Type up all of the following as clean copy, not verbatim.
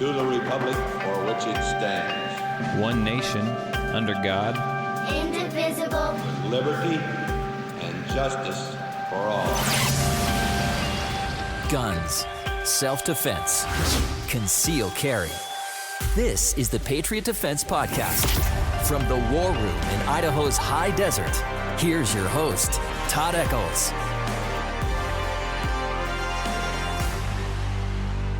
to the republic for which it stands, one nation, under God, indivisible, with liberty and justice for all. Guns, self-defense, concealed carry. This is the Patriot Defense Podcast. From the war room in Idaho's high desert, here's your host, Todd Echols.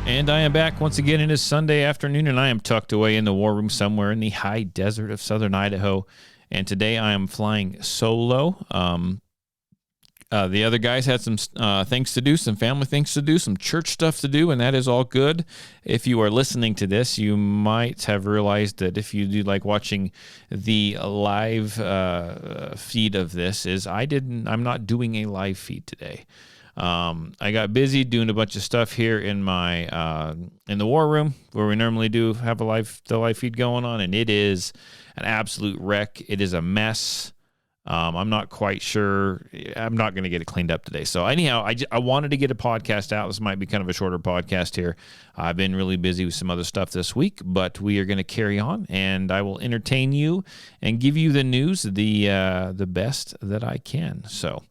And I am back once again. It is Sunday afternoon, and I am tucked away in the war room somewhere in the high desert of southern Idaho. And today I am flying solo. The other guys had some things to do, some family things to do, some church stuff to do, and that is all good. If you are listening to this, you might have realized that if you do like watching the live feed of this, I'm not doing a live feed today. I got busy doing a bunch of stuff here in my in the war room where we normally do have the live feed going on, and it is an absolute wreck. It is a mess. I'm not quite sure. I'm not going to get it cleaned up today. So anyhow, I wanted to get a podcast out. This might be kind of a shorter podcast here. I've been really busy with some other stuff this week, but we are going to carry on, and I will entertain you and give you the news the best that I can. So.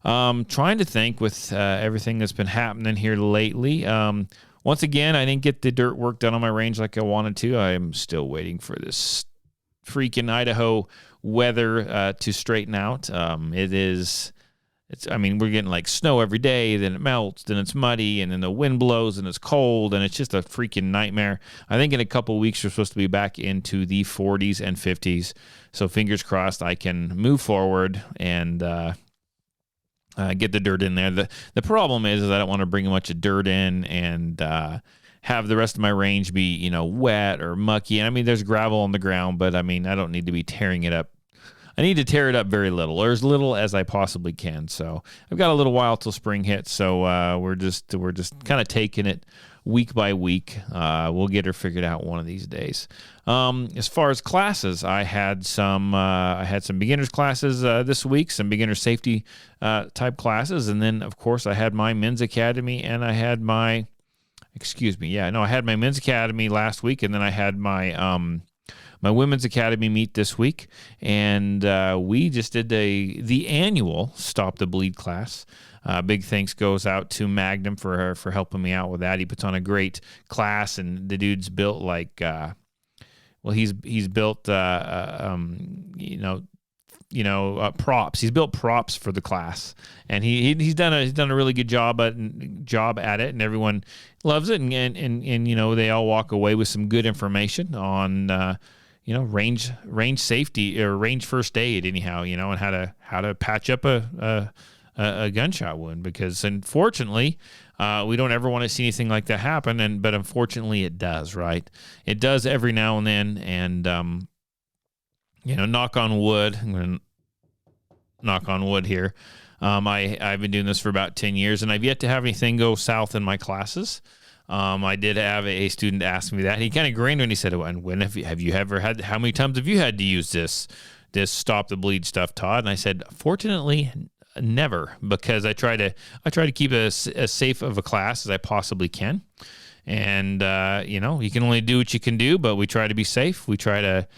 Trying to think with everything that's been happening here lately. Once again, I didn't get the dirt work done on my range like I wanted to. I am still waiting for this freaking Idaho weather to straighten out. We're getting like snow every day, then it melts, then it's muddy, and then the wind blows, and it's cold, and it's just a freaking nightmare. I think in a couple of weeks, we're supposed to be back into the 40s and 50s. So fingers crossed I can move forward and get the dirt in there. The problem is I don't want to bring a bunch of dirt in and have the rest of my range be, wet or mucky. And I mean, there's gravel on the ground, but I mean, I don't need to be tearing it up. I need to tear it up very little, or as little as I possibly can. So I've got a little while till spring hits. So we're just kind of taking it week by week. We'll get her figured out one of these days. As far as classes, I had some beginners classes this week, some beginner safety type classes, and then of course I had my men's academy, and I had my I had my men's academy last week, and then I had my my women's academy meet this week, and we just did the annual Stop the Bleed class. Big thanks goes out to Magnum for helping me out with that. He puts on a great class, and the dude's built like, he's built props. He's built props for the class, and he's done a really good job at it, and everyone loves it, and they all walk away with some good information on range safety or range first aid anyhow, and how to patch up a gunshot wound, because unfortunately we don't ever want to see anything like that happen, but unfortunately it does, right? It does every now and then, and knock on wood. I'm going to knock on wood here. I've been doing this for about 10 years, and I've yet to have anything go south in my classes. I did have a student ask me that. He kind of grinned when he said, "When have you ever had? How many times have you had to use this Stop the Bleed stuff, Todd?" And I said, "Fortunately, never, because I try to keep as safe of a class as I possibly can. And you can only do what you can do, but we try to be safe. We try to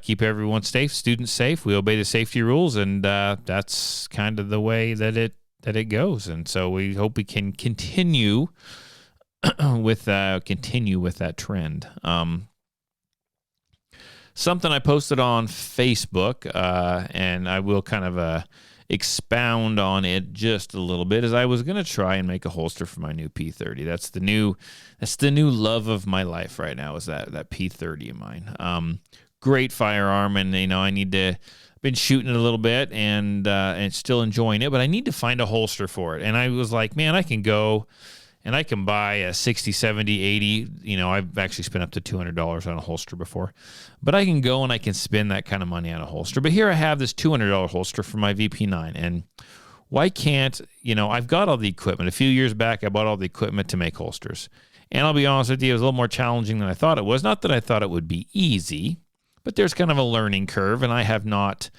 keep everyone safe, students safe. We obey the safety rules, and that's kind of the way that it goes. And so we hope we can continue with that trend. Something I posted on Facebook, and I will kind of expound on it just a little bit, is I was going to try and make a holster for my new P30. That's the new love of my life right now, is that P30 of mine. Great firearm, and been shooting it a little bit and still enjoying it, but I need to find a holster for it. And I was like, man, I can go and I can buy a 60, 70, 80. I've actually spent up to $200 on a holster before, but I can go and I can spend that kind of money on a holster. But here I have this $200 holster for my VP9, and why can't, I've got all the equipment. A few years back, I bought all the equipment to make holsters, and I'll be honest with you, it was a little more challenging than I thought it was. Not that I thought it would be easy, but there's kind of a learning curve, and I have not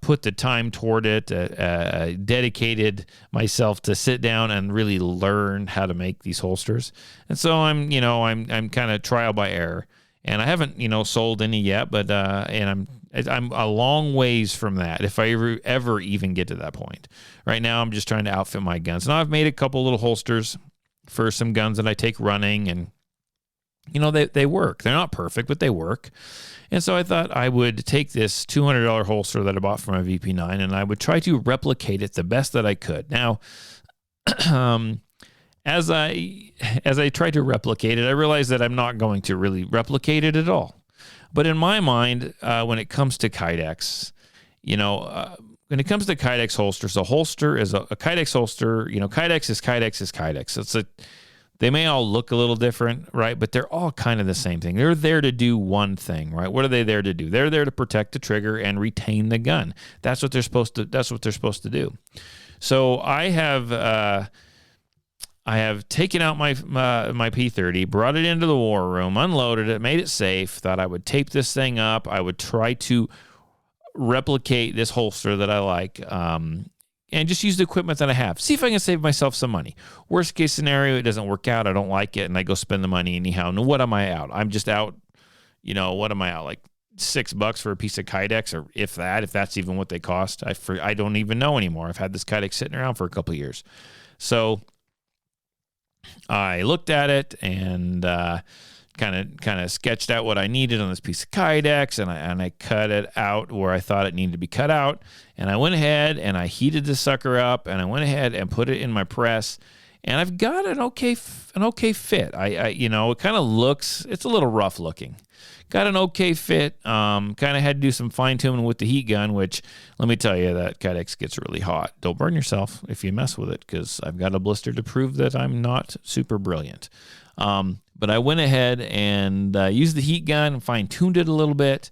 put the time toward it, dedicated myself to sit down and really learn how to make these holsters. And so I'm kind of trial by error, and I haven't, sold any yet, but and I'm a long ways from that, if I ever even get to that point. Right now, I'm just trying to outfit my guns. Now, I've made a couple little holsters for some guns that I take running, and they work. They're not perfect, but they work. And so I thought I would take this $200 holster that I bought for my VP9, and I would try to replicate it the best that I could. Now, as I tried to replicate it, I realized that I'm not going to really replicate it at all. But in my mind, when it comes to Kydex, when it comes to Kydex holsters, a holster is a Kydex holster. Kydex is Kydex. They may all look a little different, right? But they're all kind of the same thing. They're there to do one thing, right? What are they there to do? They're there to protect the trigger and retain the gun. That's what they're supposed to do. So I have taken out my P30, brought it into the war room, unloaded it, made it safe. Thought I would tape this thing up. I would try to replicate this holster that I like. And just use the equipment that I have. See if I can save myself some money. Worst case scenario, it doesn't work out. I don't like it, and I go spend the money anyhow. Now, what am I out? I'm just out, what am I out? Like $6 for a piece of Kydex, or if that's even what they cost. I don't even know anymore. I've had this Kydex sitting around for a couple of years. So I looked at it and kind of sketched out what I needed on this piece of Kydex, and I cut it out where I thought it needed to be cut out. And I went ahead and I heated the sucker up, and I went ahead and put it in my press, and I've got an okay fit. It kind of looks, it's a little rough looking. Got an okay fit. Kind of had to do some fine tuning with the heat gun, which, let me tell you, that Kydex gets really hot. Don't burn yourself if you mess with it, because I've got a blister to prove that I'm not super brilliant. But I went ahead and used the heat gun and fine-tuned it a little bit,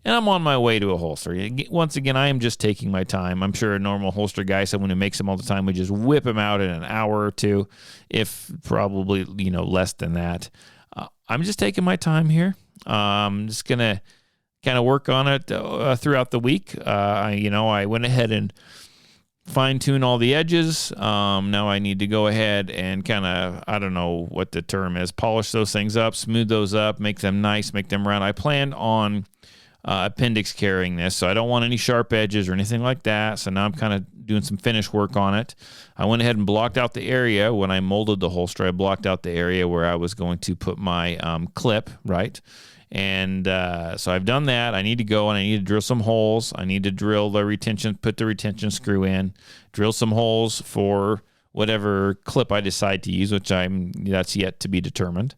and I'm on my way to a holster. Once again, I am just taking my time. I'm sure a normal holster guy, someone who makes them all the time, would just whip them out in an hour or two, if probably less than that. I'm just taking my time here. I'm just going to kind of work on it throughout the week. I went ahead and fine-tune all the edges. Now I need to go ahead and kind of, I don't know what the term is, polish those things up, smooth those up, make them nice, make them round. I planned on appendix carrying this, so I don't want any sharp edges or anything like that. So now I'm kind of doing some finish work on it. I went ahead and blocked out the area when I molded the holster. I blocked out the area where I was going to put my clip, right? And so I've done that. I need to go and I need to drill some holes. I need to drill the retention, put the retention screw in, drill some holes for whatever clip I decide to use, that's yet to be determined.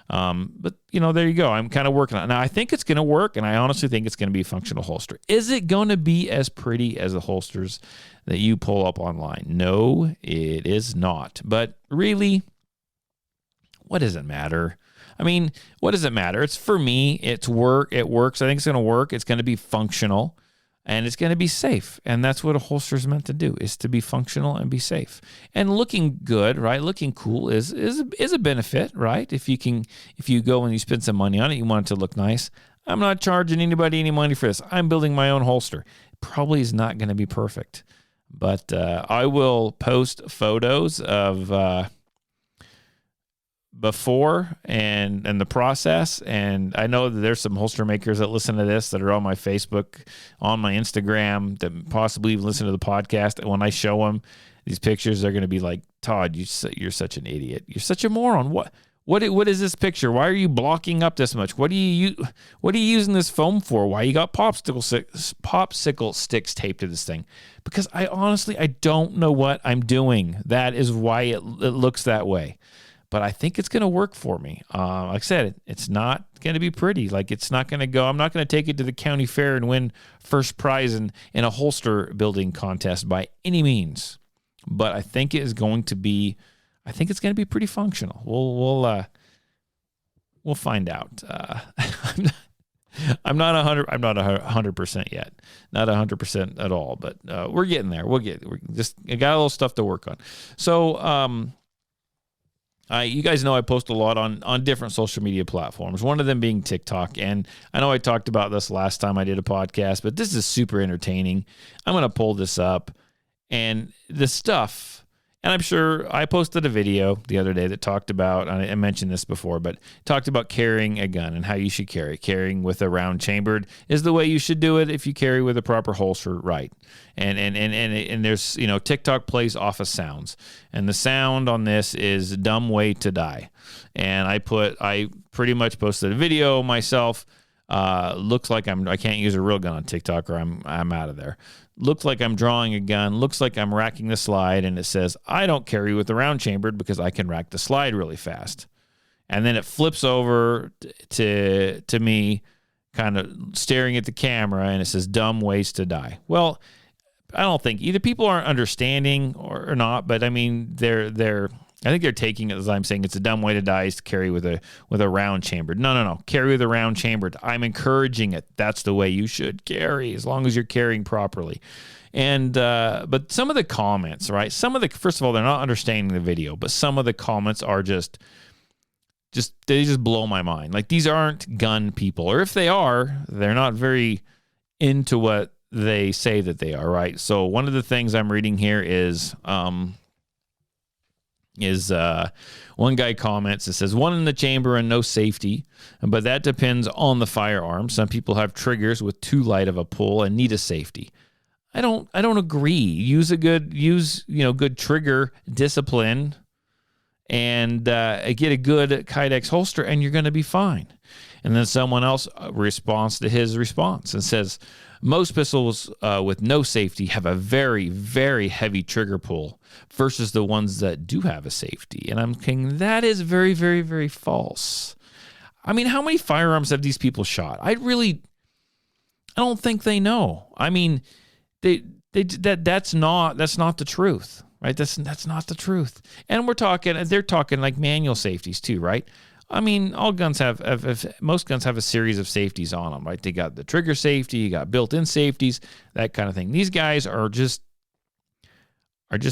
But there you go. I'm kind of working on it. Now I think it's going to work, and I honestly think it's going to be a functional holster. Is it going to be as pretty as the holsters that you pull up online? No, it is not. But really, what does it matter? I mean, what does it matter? It's, for me, it's work. It works. I think it's going to work. It's going to be functional, and it's going to be safe. And that's what a holster is meant to do, is to be functional and be safe. And looking good, right? Looking cool is a benefit, right? If you go and you spend some money on it, you want it to look nice. I'm not charging anybody any money for this. I'm building my own holster. Probably is not going to be perfect, but I will post photos of before and the process. And I know that there's some holster makers that listen to this that are on my Facebook, on my Instagram, that possibly even listen to the podcast. And when I show them these pictures, they're going to be like, Todd, you're such an idiot. You're such a moron. What is this picture? Why are you blocking up this much? What are you using this foam for? Why you got popsicle sticks taped to this thing? Because I don't know what I'm doing. That is why it looks that way. But I think it's going to work for me. Like I said, it's not going to be pretty. Like, it's not going to go. I'm not going to take it to the county fair and win first prize in a holster building contest by any means. But I think it is going to be. I think it's going to be pretty functional. We'll find out. I'm not 100. I'm not 100% yet. Not 100% at all. But we're getting there. I got a little stuff to work on. So. You guys know I post a lot on different social media platforms, one of them being TikTok. And I know I talked about this last time I did a podcast, but this is super entertaining. I'm going to pull this up. And the stuff, and I'm sure I posted a video the other day that talked about, I mentioned this before, but talked about carrying a gun and how you should carry. Carrying with a round chambered is the way you should do it if you carry with a proper holster, right? And there's, TikTok plays off of sounds. And the sound on this is "Dumb Way to Die." And I pretty much posted a video myself. Looks like I can't use a real gun on TikTok or I'm out of there. Looks like I'm drawing a gun. Looks like I'm racking the slide, and it says, "I don't carry with the round chambered because I can rack the slide really fast." And then it flips over to me, kind of staring at the camera, and it says, "Dumb ways to die." Well, I don't think either people aren't understanding or not, but I mean I think they're taking it as I'm saying it's a dumb way to die is to carry with a round chambered. No. Carry with a round chambered. I'm encouraging it. That's the way you should carry, as long as you're carrying properly. And but some of the comments, right? First of all, they're not understanding the video, but some of the comments are just they just blow my mind. Like, these aren't gun people, or if they are, they're not very into what they say that they are, right? So one of the things I'm reading here is one guy comments, it says, "One in the chamber and no safety, but that depends on the firearm. Some people have triggers with too light of a pull and need a safety." I don't agree. Use good trigger discipline and get a good Kydex holster, and you're going to be fine. And then someone else responds to his response and says, "Most pistols with no safety have a very, very heavy trigger pull versus the ones that do have a safety." And I'm thinking, that is very, very, very false. I mean, how many firearms have these people shot? I don't think they know. I mean, that's not the truth, right? That's not the truth. And they're talking like manual safeties too, right? I mean, all guns most guns have a series of safeties on them, right? They got the trigger safety, you got built-in safeties, that kind of thing. These guys are just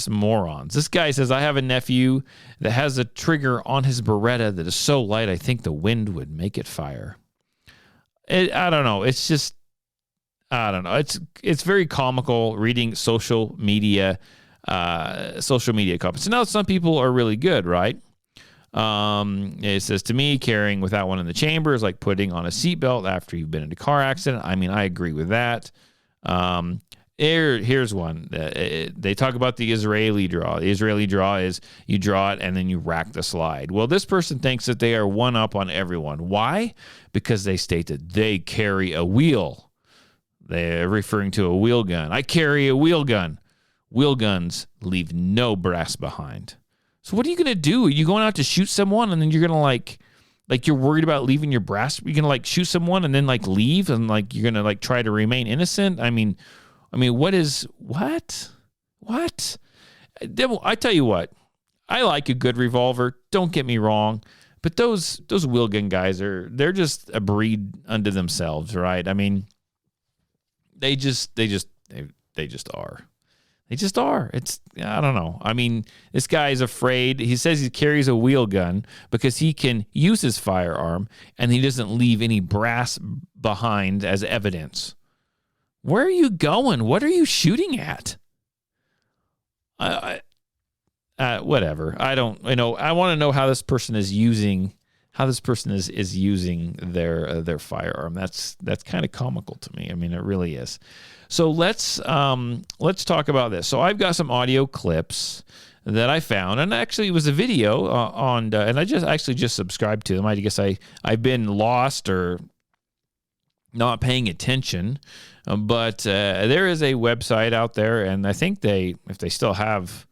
morons. This guy says, "I have a nephew that has a trigger on his Beretta that is so light I think the wind would make it fire." I don't know. It's just, I don't know. It's very comical reading social media comments. Now, some people are really good, right? It says, "To me, carrying without one in the chamber is like putting on a seatbelt after you've been in a car accident." I mean, I agree with that. Here's one. They talk about the Israeli draw. The Israeli draw is you draw it and then you rack the slide. Well, this person thinks that they are one up on everyone. Why? Because they state that they carry a wheel. They're referring to a wheel gun. "I carry a wheel gun." Wheel guns leave no brass behind. So what are you going to do? Are you going out to shoot someone and then you're going to like you're worried about leaving your brass? You're going to like shoot someone and then like leave and like you're going to like try to remain innocent? I mean, what? I tell you what, I like a good revolver. Don't get me wrong. But those wheel gun guys they're just a breed unto themselves, right? I mean, they just are. They just are. I don't know. I mean, this guy is afraid. He says he carries a wheel gun because he can use his firearm and he doesn't leave any brass behind as evidence. Where are you going? What are you shooting at? Whatever. I don't. I want to know how this person is using. How this person is using their firearm. That's kind of comical to me. I mean, it really is. So let's talk about this. So I've got some audio clips that I found, and actually it was a video and I just subscribed to them. I guess I've been lost or not paying attention, but there is a website out there, and I think if they still have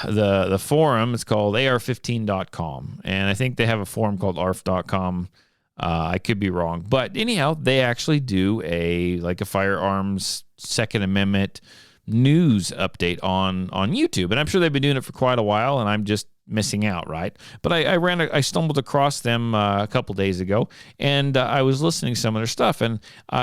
the forum, it's called ar15.com, and I think they have a forum called arf.com. I could be wrong, but anyhow, they actually do a firearms Second Amendment news update on YouTube, and I'm sure they've been doing it for quite a while, and I'm just missing out, right? But I stumbled across them a couple days ago, and I was listening to some of their stuff. And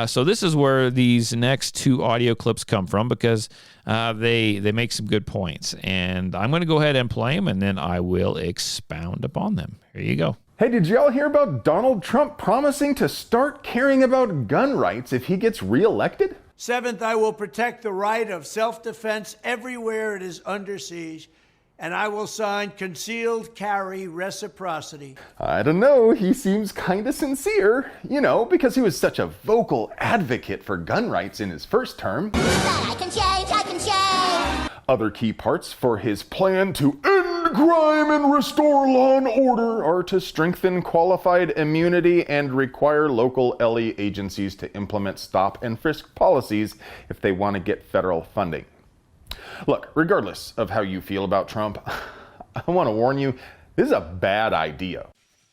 so this is where these next two audio clips come from, because they make some good points. And I'm going to go ahead and play them, and then I will expound upon them. Here you go. Hey, did y'all hear about Donald Trump promising to start caring about gun rights if he gets reelected? Seventh, I will protect the right of self-defense everywhere it is under siege, and I will sign concealed carry reciprocity. I don't know, he seems kinda sincere, because he was such a vocal advocate for gun rights in his first term. I can change, I can change. Other key parts for his plan to end crime and restore law and order are to strengthen qualified immunity and require local LE agencies to implement stop and frisk policies if they want to get federal funding. Look, regardless of how you feel about Trump, I want to warn you, this is a bad idea.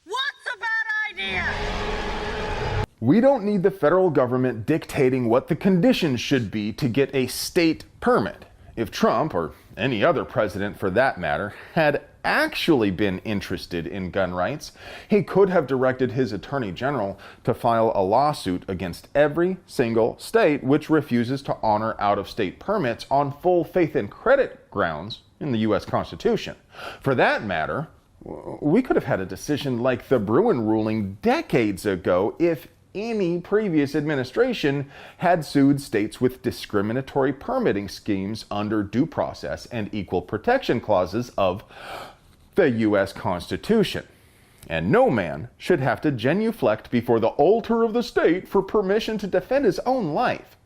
What's a bad idea? We don't need the federal government dictating what the conditions should be to get a state permit. If Trump, or any other president for that matter, had actually been interested in gun rights, he could have directed his attorney general to file a lawsuit against every single state which refuses to honor out-of-state permits on full faith and credit grounds in the U.S. Constitution. For that matter, we could have had a decision like the Bruin ruling decades ago if any previous administration had sued states with discriminatory permitting schemes under due process and equal protection clauses of the U.S. Constitution. And no man should have to genuflect before the altar of the state for permission to defend his own life.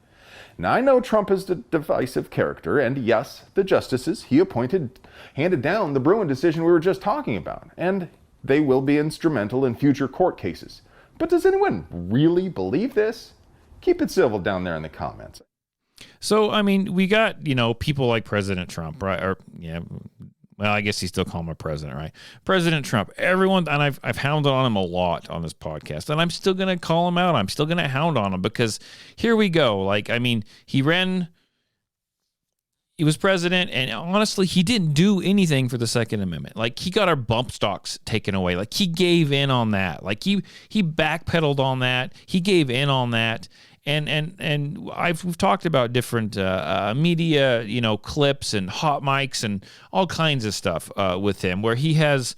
Now, I know Trump is a divisive character, and yes, the justices he appointed handed down the Bruin decision we were just talking about, and they will be instrumental in future court cases. But does anyone really believe this? Keep it civil down there in the comments. So, I mean, we got, people like President Trump, right? Or, yeah, well, I guess he's still calling him a president, right? President Trump, everyone, and I've hounded on him a lot on this podcast, and I'm still going to call him out. I'm still going to hound on him because here we go. He was president, and honestly, he didn't do anything for the Second Amendment. He got our bump stocks taken away. He gave in on that. He backpedaled on that. He gave in on that. And we've talked about different media, clips and hot mics and all kinds of stuff with him where he has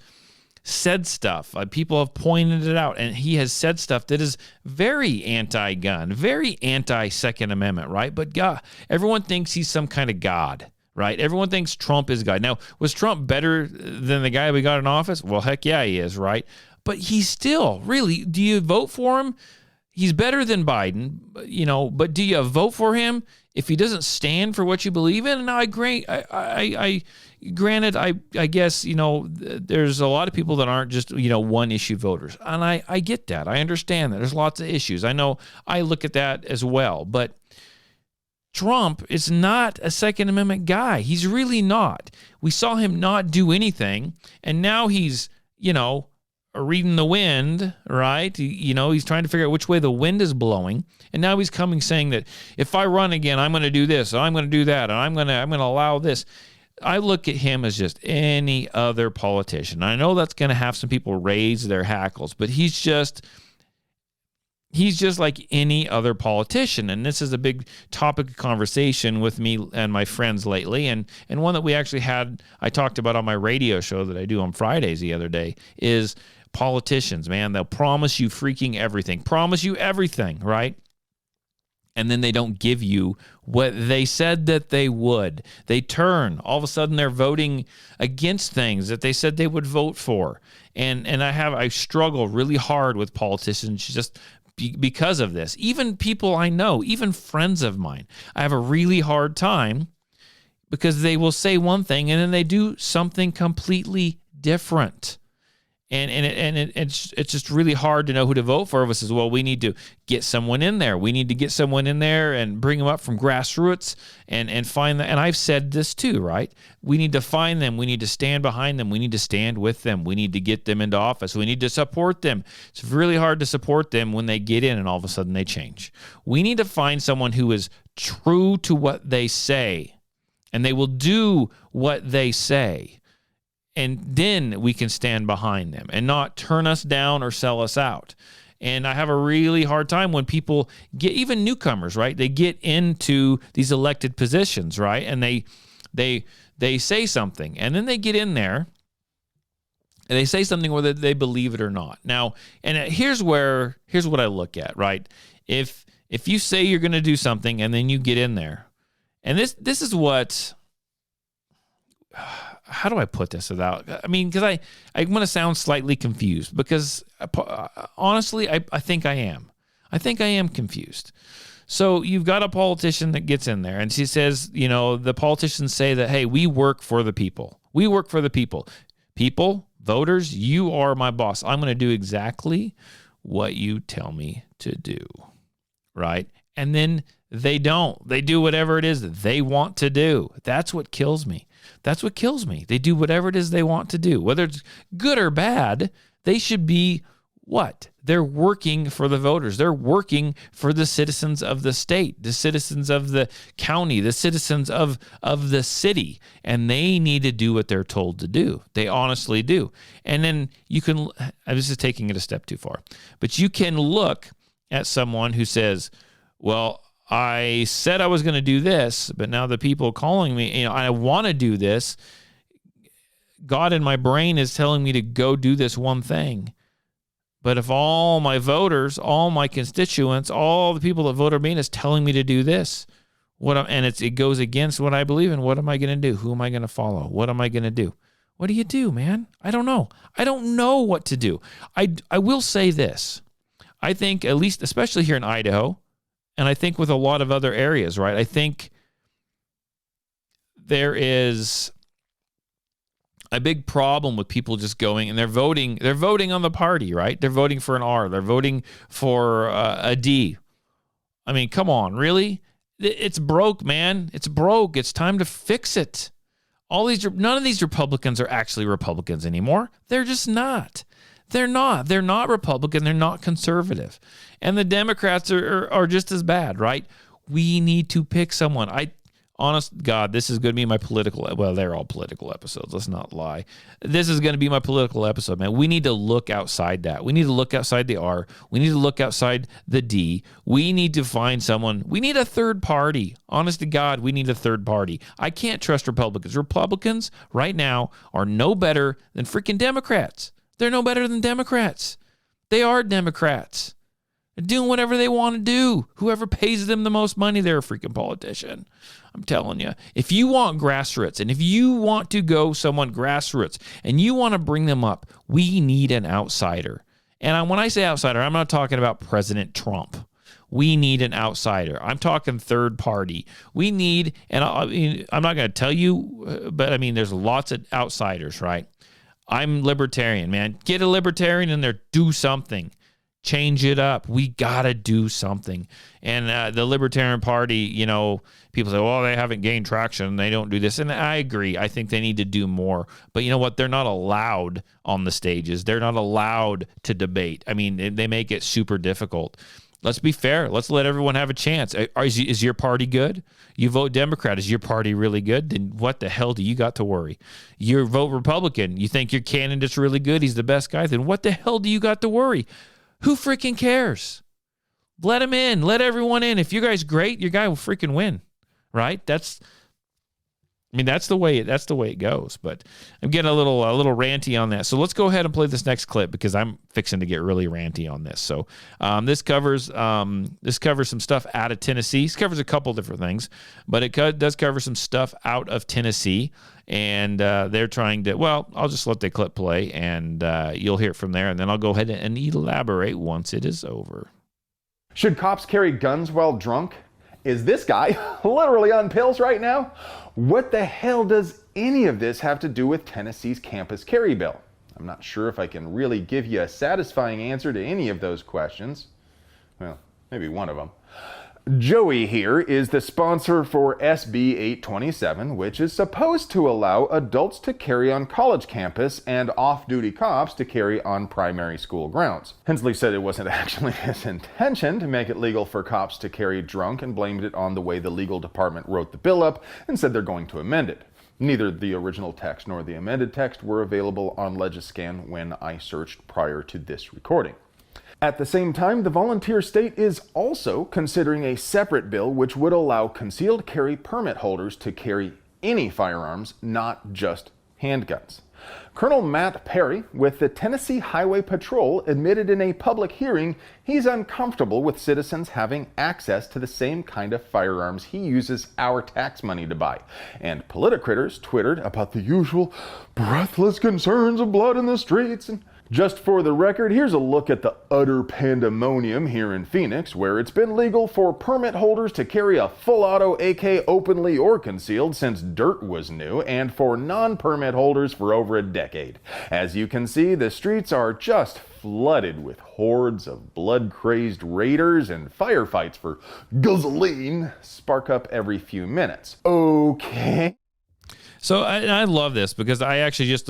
said stuff. People have pointed it out, and he has said stuff that is very anti-gun, very anti-Second Amendment, right? But God, everyone thinks he's some kind of God, right? Everyone thinks Trump is God. Now, was Trump better than the guy we got in office? Well, heck yeah, he is, right? But he's still, really, do you vote for him? He's better than Biden, but do you vote for him if he doesn't stand for what you believe in? And I agree. Granted, I guess, there's a lot of people that aren't just, one issue voters. And I get that. I understand that. There's lots of issues. I know I look at that as well. But Trump is not a Second Amendment guy. He's really not. We saw him not do anything. And now he's, reading the wind, right? He's trying to figure out which way the wind is blowing. And now he's coming saying that if I run again, I'm going to do this, and I'm going to do that, and I'm going to allow this. I look at him as just any other politician. I know that's going to have some people raise their hackles, but he's just like any other politician. And this is a big topic of conversation with me and my friends lately. And one that we actually I talked about on my radio show that I do on Fridays the other day is politicians, man. They'll promise you freaking everything, right? And then they don't give you what they said that they would. They turn. All of a sudden, they're voting against things that they said they would vote for. And I struggle really hard with politicians just because of this. Even people I know, even friends of mine, I have a really hard time because they will say one thing and then they do something completely different. And it's just really hard to know who to vote for. Versus, well, we need to get someone in there. We need to get someone in there and bring them up from grassroots and find them. And I've said this too, right? We need to find them. We need to stand behind them. We need to stand with them. We need to get them into office. We need to support them. It's really hard to support them when they get in and all of a sudden they change. We need to find someone who is true to what they say, and they will do what they say. And then we can stand behind them and not turn us down or sell us out. And I have a really hard time when people get, even newcomers, right? They get into these elected positions, right? And they say something, and then they get in there and they say something whether they believe it or not. Now, and here's what I look at, right? If you say you're going to do something and then you get in there, and this is what, how do I put this without, I mean, because I'm going to sound slightly confused because honestly, I think I am. I think I am confused. So you've got a politician that gets in there and she says, the politicians say that, hey, we work for the people. We work for the people. People, voters, you are my boss. I'm going to do exactly what you tell me to do, right? And then they don't. They do whatever it is that they want to do. That's what kills me. That's what kills me. They do whatever it is they want to do. Whether it's good or bad, they should be what? They're working for the voters. They're working for the citizens of the state, the citizens of the county, the citizens of the city. And they need to do what they're told to do. They honestly do. And then you can, this is taking it a step too far, but you can look at someone who says, well, I said I was going to do this, but now the people calling me, I want to do this. God in my brain is telling me to go do this one thing. But if all my voters, all my constituents, all the people that voted me is telling me to do this, it goes against what I believe in, what am I going to do? Who am I going to follow? What am I going to do? What do you do, man? I don't know. I don't know what to do. I will say this. I think, at least, especially here in Idaho, and I think with a lot of other areas, right? I think there is a big problem with people just going and they're voting on the party, right? They're voting for an R. They're voting for a D. I mean, come on, really? It's broke, man. It's broke. It's time to fix it. None of these Republicans are actually Republicans anymore. They're just not. They're not. They're not Republican. They're not conservative. And the Democrats are just as bad, right? We need to pick someone. Honest God, this is going to be my political, well, they're all political episodes. Let's not lie. This is going to be my political episode, man. We need to look outside that. We need to look outside the R. We need to look outside the D. We need to find someone. We need a third party. Honest to God, we need a third party. I can't trust Republicans. Republicans right now are no better than freaking Democrats. They're no better than Democrats. They are Democrats. They're doing whatever they want to do. Whoever pays them the most money, they're a freaking politician. I'm telling you. If you want grassroots, and if you want to go someone grassroots, and you want to bring them up, we need an outsider. And when I say outsider, I'm not talking about President Trump. We need an outsider. I'm talking third party. We need, and I'm not going to tell you, but I mean, there's lots of outsiders, right? I'm libertarian, man. Get a libertarian in there. Do something. Change it up. We got to do something. And the Libertarian Party, people say, well, they haven't gained traction. They don't do this. And I agree. I think they need to do more. But you know what? They're not allowed on the stages. They're not allowed to debate. I mean, they make it super difficult. Let's be fair. Let's let everyone have a chance. Is your party good? You vote Democrat. Is your party really good? Then what the hell do you got to worry? You vote Republican. You think your candidate's really good? He's the best guy. Then what the hell do you got to worry? Who freaking cares? Let him in. Let everyone in. If your guy's great, your guy will freaking win, right? That's the way it goes. But I'm getting a little ranty on that. So let's go ahead and play this next clip because I'm fixing to get really ranty on this. So this covers some stuff out of Tennessee. This covers a couple different things, but it does cover some stuff out of Tennessee. And they're trying to, well, I'll just let the clip play and you'll hear it from there. And then I'll go ahead and elaborate once it is over. Should cops carry guns while drunk? Is this guy literally on pills right now? What the hell does any of this have to do with Tennessee's campus carry bill? I'm not sure if I can really give you a satisfying answer to any of those questions. Well, maybe one of them. Joey here is the sponsor for SB 827, which is supposed to allow adults to carry on college campus and off-duty cops to carry on primary school grounds. Hensley said it wasn't actually his intention to make it legal for cops to carry drunk and blamed it on the way the legal department wrote the bill up and said they're going to amend it. Neither the original text nor the amended text were available on Legiscan when I searched prior to this recording. At the same time, the volunteer state is also considering a separate bill which would allow concealed carry permit holders to carry any firearms, not just handguns. Colonel Matt Perry with the Tennessee Highway Patrol admitted in a public hearing he's uncomfortable with citizens having access to the same kind of firearms he uses our tax money to buy. And Politicritters twittered about the usual breathless concerns of blood in the streets. And just for the record, here's a look at the utter pandemonium here in Phoenix, where it's been legal for permit holders to carry a full-auto AK openly or concealed since dirt was new, and for non-permit holders for over a decade. As you can see, the streets are just flooded with hordes of blood-crazed raiders, and firefights for gasoline spark up every few minutes. Okay. So I love this because I actually just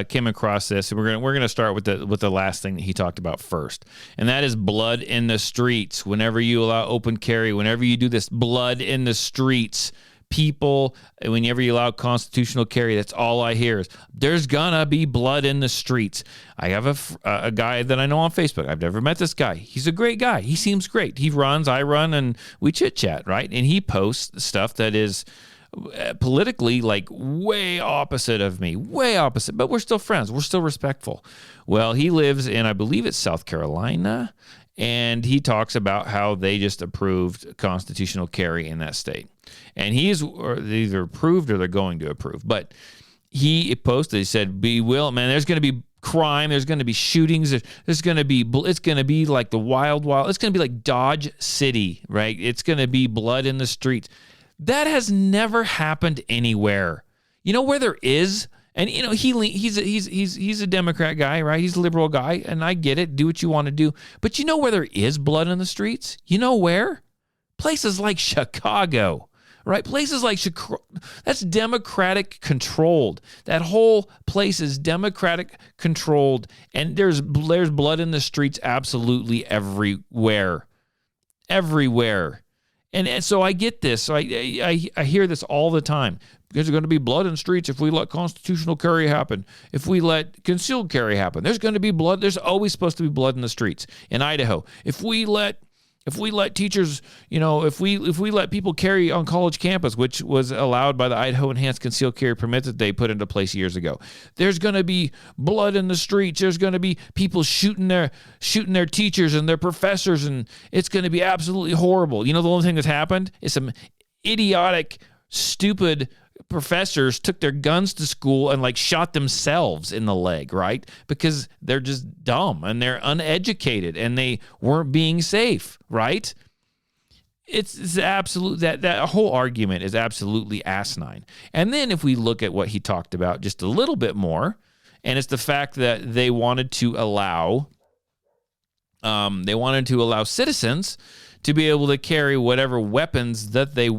came across this, and we're gonna start with the last thing that he talked about first, and that is blood in the streets. Whenever you allow open carry, whenever you do this, blood in the streets, people, whenever you allow constitutional carry, that's all I hear is there's gonna be blood in the streets. I have a guy that I know on Facebook. I've never met this guy. He's a great guy. He seems great. He runs, I run, and we chit chat, right? And he posts stuff that is politically like way opposite of me, way opposite, but we're still friends. We're still respectful. Well, he lives in, I believe it's South Carolina, and he talks about how they just approved constitutional carry in that state. And he's either approved or they're going to approve. But he posted, he said, man, there's going to be crime, there's going to be shootings, it's going to be like the wild, it's going to be like Dodge City, right? It's going to be blood in the streets. That has never happened anywhere. You know where there is, and you know he's a Democrat guy, right? He's a liberal guy, and I get it. Do what you want to do, but you know where there is blood in the streets? You know where? Places like Chicago, right? Places like Chicago. That's Democratic controlled. That whole place is Democratic controlled, and there's blood in the streets absolutely everywhere, everywhere. And so I get this. So I hear this all the time. There's going to be blood in the streets if we let constitutional carry happen. If we let concealed carry happen, there's going to be blood. There's always supposed to be blood in the streets. In Idaho, if we let teachers, if we let people carry on college campus, which was allowed by the Idaho Enhanced Concealed Carry Permit that they put into place years ago, there's going to be blood in the streets. There's going to be people shooting their teachers and their professors, and it's going to be absolutely horrible. The only thing that's happened is some idiotic, stupid professors took their guns to school and shot themselves in the leg, right? Because they're just dumb and they're uneducated and they weren't being safe, right? It's absolute, that whole argument is absolutely asinine. And then if we look at what he talked about just a little bit more, and it's the fact that they wanted to allow citizens to be able to carry whatever weapons that they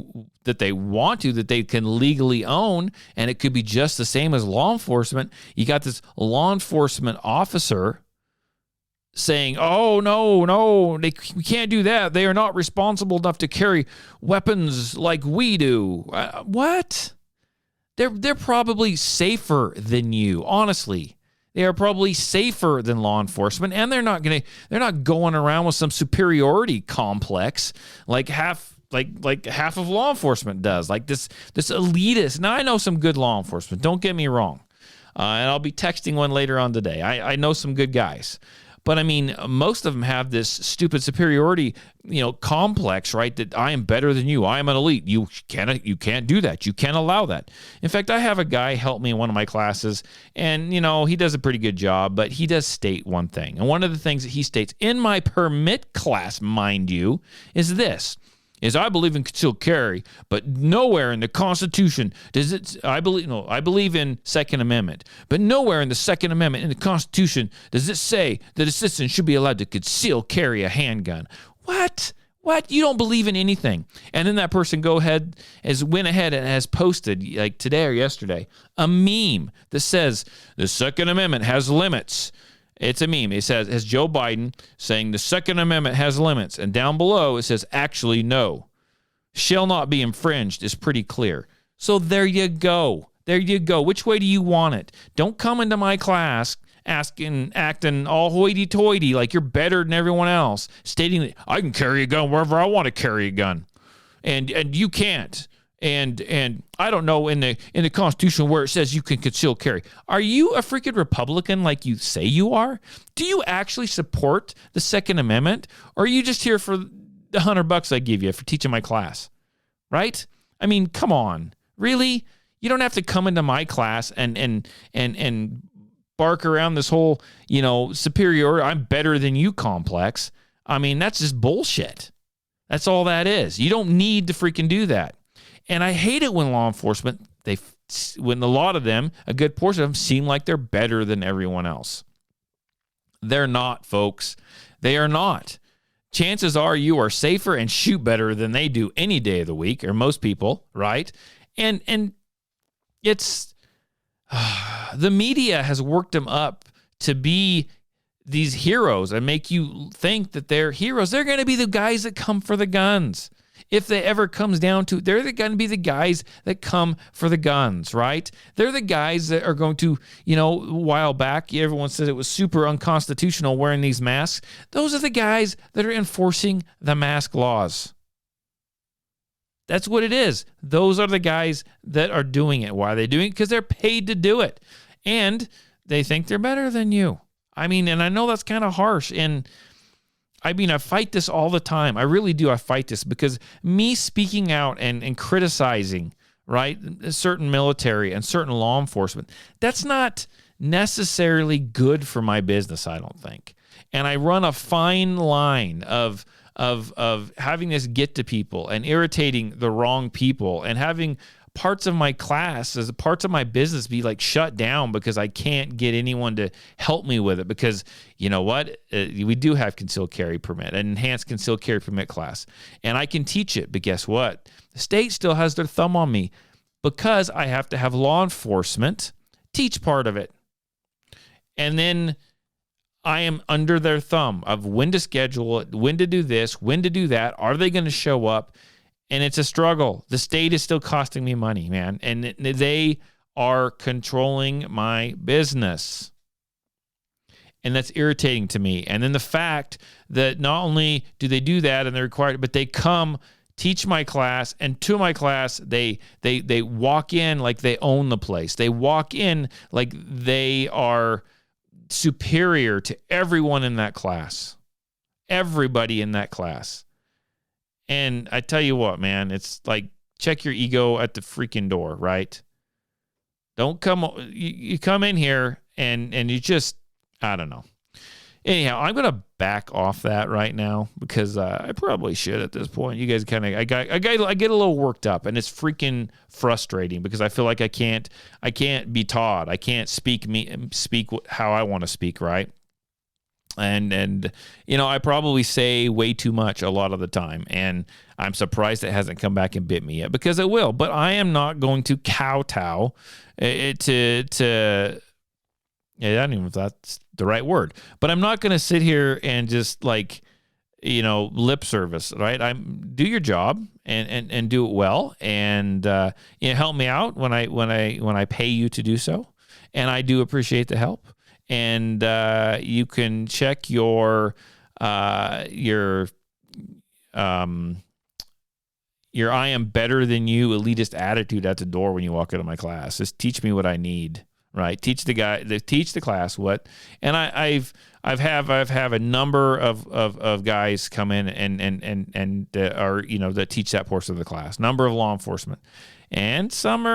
want to, that they can legally own, and it could be just the same as law enforcement. You got this law enforcement officer saying, "Oh no, we can't do that. They are not responsible enough to carry weapons like we do." What? They're probably safer than you, honestly. They are probably safer than law enforcement, and they're not going around with some superiority complex like half of law enforcement does, like this elitist. Now, I know some good law enforcement, don't get me wrong, and I'll be texting one later on today. I know some good guys, but I mean, most of them have this stupid superiority, complex, right? That I am better than you. I am an elite. You can't do that. You can't allow that. In fact, I have a guy help me in one of my classes, and he does a pretty good job, but he does state one thing. And one of the things that he states in my permit class, mind you, is this. I believe in concealed carry, but nowhere in the Constitution does it. I believe in Second Amendment, but nowhere in the Second Amendment in the Constitution does it say that a citizen should be allowed to conceal carry a handgun. What? You don't believe in anything. And then that person went ahead and has posted, like today or yesterday, a meme that says the Second Amendment has limits. It's a meme. It says, as Joe Biden saying the Second Amendment has limits. And down below it says, actually, no. Shall not be infringed is pretty clear. So there you go. There you go. Which way do you want it? Don't come into my class acting all hoity-toity like you're better than everyone else, stating that I can carry a gun wherever I want to carry a gun, and you can't. And I don't know in the Constitution where it says you can conceal carry. Are you a freaking Republican like you say you are? Do you actually support the Second Amendment, or are you just here for the $100 I give you for teaching my class? Right? I mean, come on, really? You don't have to come into my class and bark around this whole, superior, I'm better than you complex. I mean, that's just bullshit. That's all that is. You don't need to freaking do that. And I hate it when law enforcement, when a lot of them, a good portion of them, seem like they're better than everyone else. They're not, folks. They are not. Chances are you are safer and shoot better than they do any day of the week, or most people, right? And it's the media has worked them up to be these heroes and make you think that they're heroes. They're going to be the guys that come for the guns. If they ever comes down to, they're going to be the guys that come for the guns, right? They're the guys that are going to, a while back, everyone said it was super unconstitutional wearing these masks. Those are the guys that are enforcing the mask laws. That's what it is. Those are the guys that are doing it. Why are they doing it? Because they're paid to do it. And they think they're better than you. I mean, and I know that's kind of harsh. And I mean, I fight this all the time. I really do. I fight this because me speaking out and criticizing, right, certain military and certain law enforcement, that's not necessarily good for my business, I don't think. And I run a fine line of having this get to people and irritating the wrong people and having parts of my class as parts of my business be like shut down because I can't get anyone to help me with it because you know what? We do have concealed carry permit, an enhanced concealed carry permit class, and I can teach it. But guess what? The state still has their thumb on me because I have to have law enforcement teach part of it. And then I am under their thumb of when to schedule it, when to do this, when to do that. Are they going to show up? And it's a struggle. The state is still costing me money, man. And they are controlling my business. And that's irritating to me. And then the fact that not only do they do that and they're required, but they come teach my class, and to my class, they walk in like they own the place. They walk in like they are superior to everyone in that class. Everybody in that class. And I tell you what, man, it's like check your ego at the freaking door, right? Don't come, you come in here and you just, I don't know. Anyhow, I'm going to back off that right now because I probably should at this point. You guys kind of, I get a little worked up, and it's freaking frustrating because I feel like I can't be taught. I can't speak how I want to speak, right? And I probably say way too much a lot of the time, and I'm surprised it hasn't come back and bit me yet because it will. But I am not going to kowtow to I don't even know if that's the right word, but I'm not going to sit here and just like, lip service, right? Do your job and do it well, and help me out when I pay you to do so, and I do appreciate the help. And you can check your I am better than you elitist attitude at the door when you walk into my class. Just teach me what I need, right? Teach the class what. And I've have a number of guys come in and are that teach that portion of the class. Number of law enforcement, and some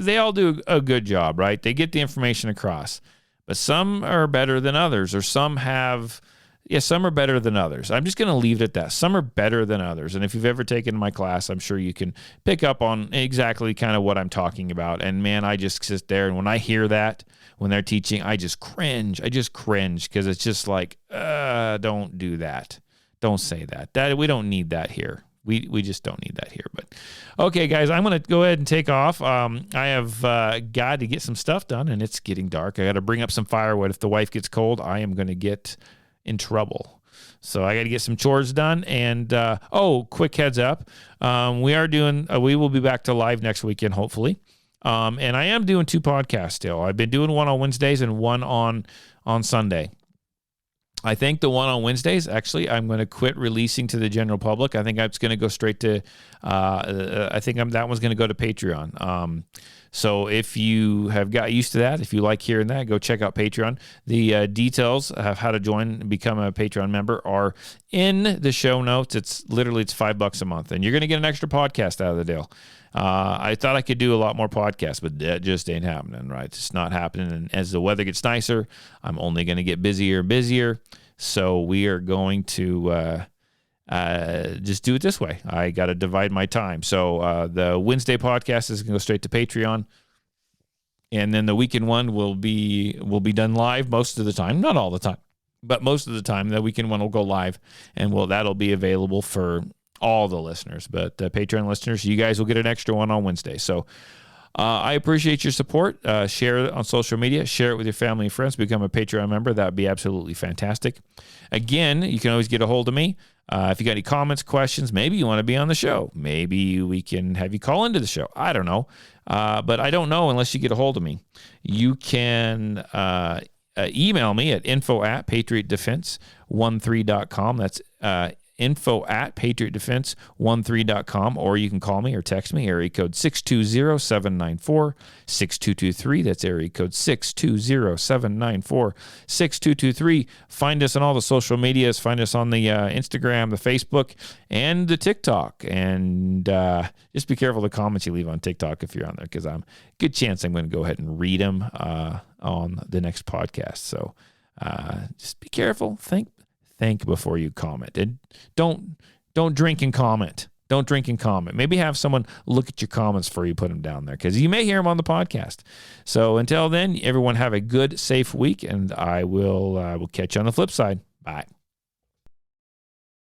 they all do a good job, right? They get the information across. But some are better than others, or some are better than others. I'm just going to leave it at that. Some are better than others. And if you've ever taken my class, I'm sure you can pick up on exactly kind of what I'm talking about. And man, I just sit there, and when I hear that, when they're teaching, I just cringe. Because it's just like, don't do that. Don't say that. We don't need that here. We just don't need that here. But okay, guys, I'm going to go ahead and take off. I have got to get some stuff done, and it's getting dark. I got to bring up some firewood. If the wife gets cold, I am going to get in trouble. So I got to get some chores done. And quick heads up, we will be back to live next weekend, hopefully. And I am doing 2 podcasts still. I've been doing one on Wednesdays and one on Sunday. I think the one on Wednesdays, actually, I'm going to quit releasing to the general public. I think it's going to go straight to, that one's going to go to Patreon. So if you have got used to that, if you like hearing that, go check out Patreon. The details of how to join and become a Patreon member are in the show notes. It's $5 a month, and you're going to get an extra podcast out of the deal. I thought I could do a lot more podcasts, but that just ain't happening, right? It's not happening. And as the weather gets nicer, I'm only going to get busier and busier. So we are going to just do it this way. I got to divide my time. So the Wednesday podcast is going to go straight to Patreon. And then the weekend one will be done live most of the time. Not all the time, but most of the time. The weekend one will go live, and that'll be available for all the listeners. But Patreon listeners, you guys will get an extra one on Wednesday. So I appreciate your support. Share it on social media. Share it with your family and friends. Become a Patreon member. That would be absolutely fantastic. Again, you can always get a hold of me. If you got any comments, questions, maybe you want to be on the show. Maybe we can have you call into the show. I don't know. But I don't know unless you get a hold of me. You can email me at info@patriotdefense13.com. That's info@patriotdefense13.com, or you can call me or text me, area code 620-794-6223. That's area code 620-794-6223. Find us on all the social medias. Find us on the Instagram, the Facebook, and the TikTok. And just be careful of the comments you leave on TikTok if you're on there, because good chance I'm going to go ahead and read them on the next podcast. So just be careful. Think before you comment, and don't drink and comment. Don't drink and comment. Maybe have someone look at your comments before you put them down there, because you may hear them on the podcast. So until then, everyone have a good, safe week, and I will catch you on the flip side. Bye.